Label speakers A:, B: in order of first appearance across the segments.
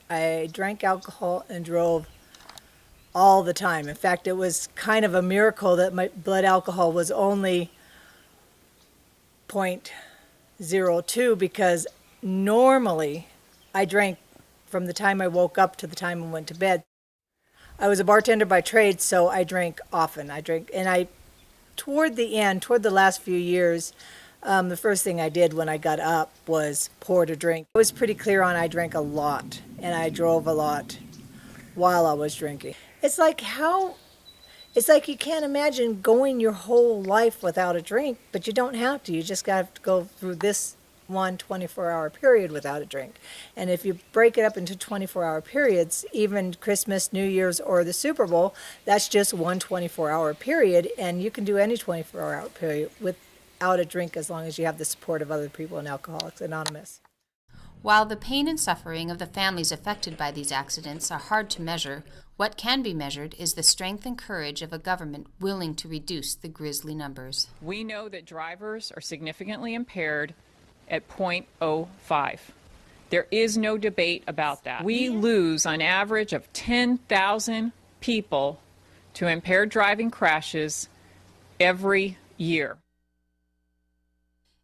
A: I drank alcohol and drove all the time. In fact, it was kind of a miracle that my blood alcohol was only 0.02 because normally I drank from the time I woke up to the time I went to bed. I was a bartender by trade, so I drank often. Toward the end, toward the last few years, the first thing I did when I got up was pour a drink. I was pretty clear on I drank a lot, and I drove a lot while I was drinking. It's like you can't imagine going your whole life without a drink, but you don't have to. You just got to go through this one 24-hour period without a drink. And if you break it up into 24-hour periods, even Christmas, New Year's, or the Super Bowl, that's just one 24-hour period, and you can do any 24-hour period without a drink as long as you have the support of other people in Alcoholics Anonymous.
B: While the pain and suffering of the families affected by these accidents are hard to measure, what can be measured is the strength and courage of a government willing to reduce the grisly numbers.
C: We know that drivers are significantly impaired at .05. There is no debate about that. We lose on average of 10,000 people to impaired driving crashes every year.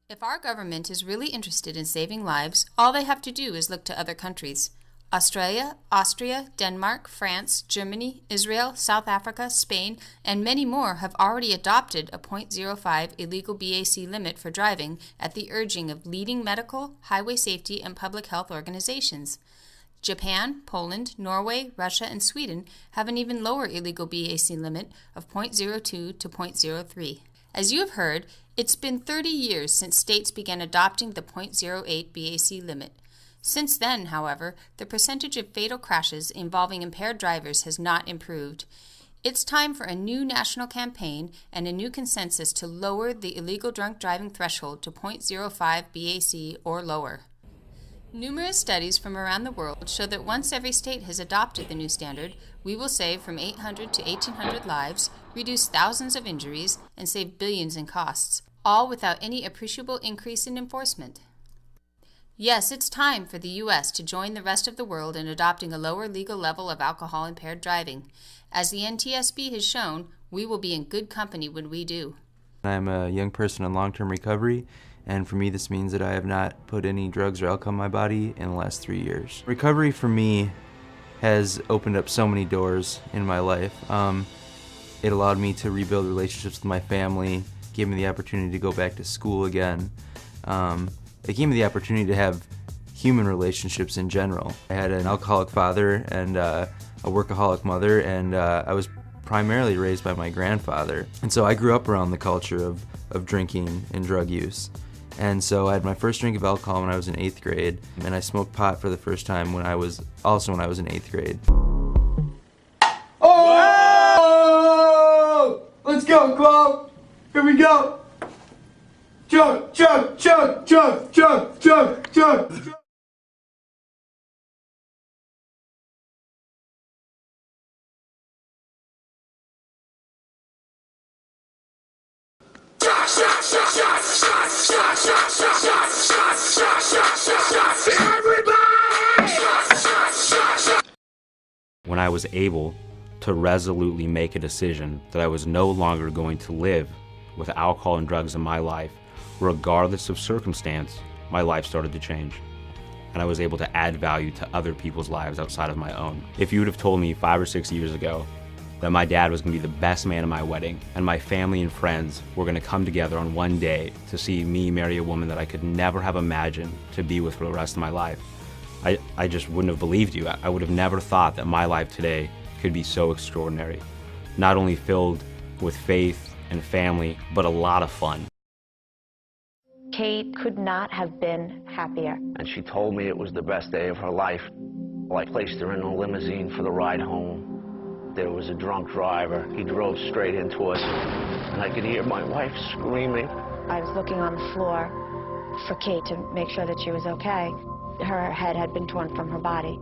B: If our government is really interested in saving lives, all they have to do is look to other countries. Australia, Austria, Denmark, France, Germany, Israel, South Africa, Spain, and many more have already adopted a .05 illegal BAC limit for driving at the urging of leading medical, highway safety, and public health organizations. Japan, Poland, Norway, Russia, and Sweden have an even lower illegal BAC limit of .02 to .03. As you have heard, it's been 30 years since states began adopting the .08 BAC limit. Since then, however, the percentage of fatal crashes involving impaired drivers has not improved. It's time for a new national campaign and a new consensus to lower the illegal drunk driving threshold to .05 BAC or lower. Numerous studies from around the world show that once every state has adopted the new standard, we will save from 800 to 1,800 lives, reduce thousands of injuries, and save billions in costs, all without any appreciable increase in enforcement. Yes, it's time for the U.S. to join the rest of the world in adopting a lower legal level of alcohol-impaired driving. As the NTSB has shown, we will be in good company when we do.
D: I'm a young person in long-term recovery, and for me this means that I have not put any drugs or alcohol in my body in the last 3 years. Recovery for me has opened up so many doors in my life. It allowed me to rebuild relationships with my family, gave me the opportunity to go back to school again. It gave me the opportunity to have human relationships in general. I had an alcoholic father and a workaholic mother, and I was primarily raised by my grandfather. And so I grew up around the culture of drinking and drug use. And so I had my first drink of alcohol when I was in 8th grade, and I smoked pot for the first time when I was in 8th grade.
E: Oh! Let's go, Chloe! Here we go! Chug, chug, chug, chug, chug, chug, chug, chug.
F: When I was able to resolutely make a decision that I was no longer going to live with alcohol and drugs in my life, regardless of circumstance, my life started to change. And I was able to add value to other people's lives outside of my own. If you would have told me 5 or 6 years ago that my dad was going to be the best man at my wedding and my family and friends were going to come together on one day to see me marry a woman that I could never have imagined to be with for the rest of my life, I just wouldn't have believed you. I would have never thought that my life today could be so extraordinary. Not only filled with faith and family, but a lot of fun.
G: Kate could not have been happier.
H: And she told me it was the best day of her life. Well, I placed her in a limousine for the ride home. There was a drunk driver. He drove straight into us, and I could hear my wife screaming.
G: I was looking on the floor for Kate to make sure that she was okay. Her head had been torn from her body.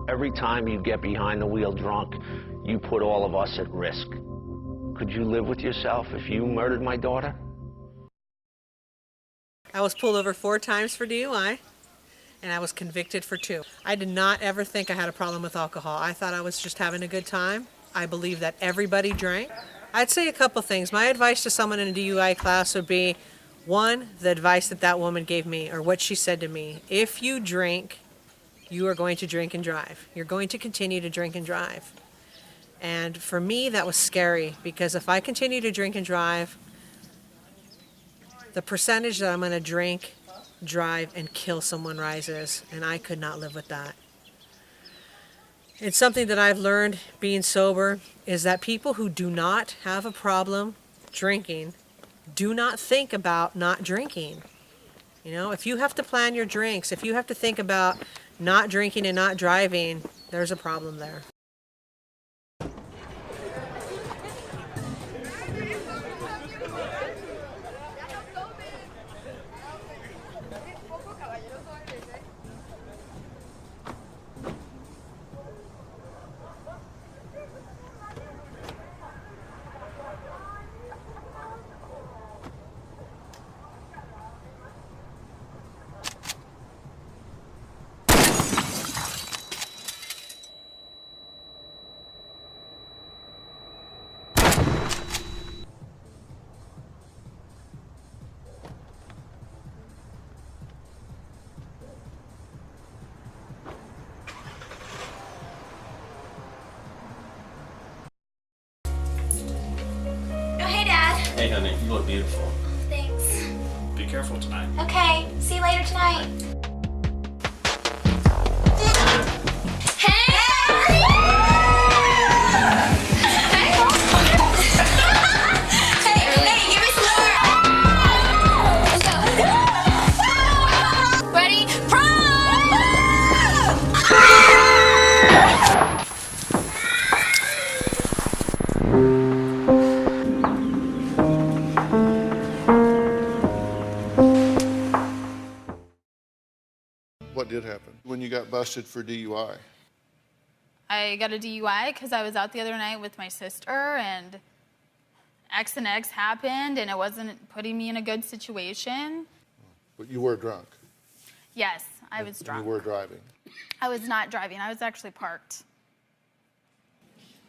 H: Every time you get behind the wheel drunk, you put all of us at risk. Could you live with yourself if you murdered my daughter?
I: I was pulled over 4 times for DUI, and I was convicted for 2. I did not ever think I had a problem with alcohol. I thought I was just having a good time. I believe that everybody drank. I'd say a couple things. My advice to someone in a DUI class would be, 1, the advice that woman gave me, or what she said to me. If you drink, you are going to drink and drive. You're going to continue to drink and drive. And for me, that was scary, because if I continue to drink and drive, the percentage that I'm going to drink, drive, and kill someone rises, and I could not live with that. It's something that I've learned being sober, is that people who do not have a problem drinking do not think about not drinking. You know, if you have to plan your drinks, if you have to think about not drinking and not driving, there's a problem there.
J: Hey honey, you look beautiful.
K: Thanks.
J: Be careful tonight.
K: Okay, see you later tonight. Hey! Hey, give me some more. Let's go. Ready?
L: What did happen when you got busted for DUI?
M: I got a DUI because I was out the other night with my sister, and X and X happened, and it wasn't putting me in a good situation.
L: But you were drunk.
M: Yes, I was drunk.
L: You were driving.
M: I was not driving. I was actually parked.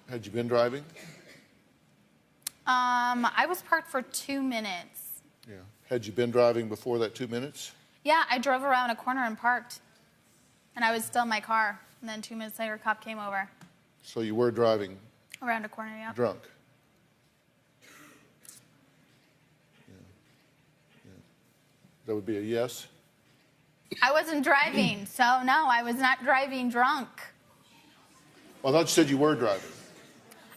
L: Had you been driving?
M: I was parked for 2 minutes.
L: Yeah. Had you been driving before that 2 minutes?
M: Yeah, I drove around a corner and parked, and I was still in my car. And then 2 minutes later, a cop came over.
L: So you were driving
M: Around a corner, yeah.
L: drunk? Yeah. Yeah. That would be a yes?
M: I wasn't driving, so no, I was not driving drunk.
L: Well, I thought you said you were driving.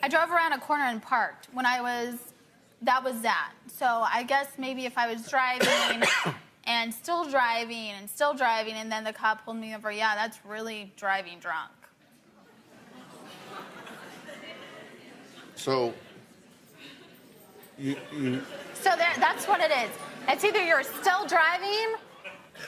M: I drove around a corner and parked when that was that. So I guess maybe if I was driving and still driving and then the cop pulled me over, yeah, that's really driving drunk.
L: So
M: So that's what it is. It's either you're still driving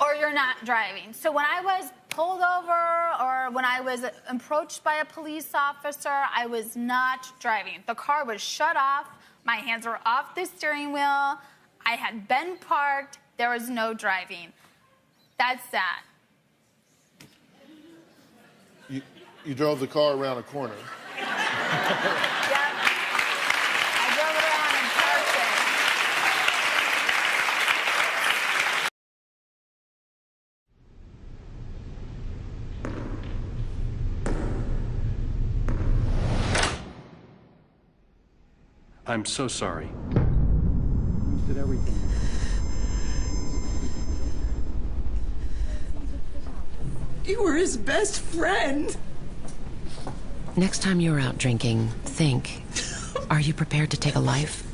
M: or you're not driving. So when I was pulled over or when I was approached by a police officer, I was not driving. The car was shut off. My hands were off the steering wheel. I had been parked. There was no driving. That's that.
L: You drove the car around a corner.
M: Yep. I drove it around and parked it.
J: I'm so sorry. You did everything.
N: You were his best friend.
O: Next time you're out drinking, think, are you prepared to take a life?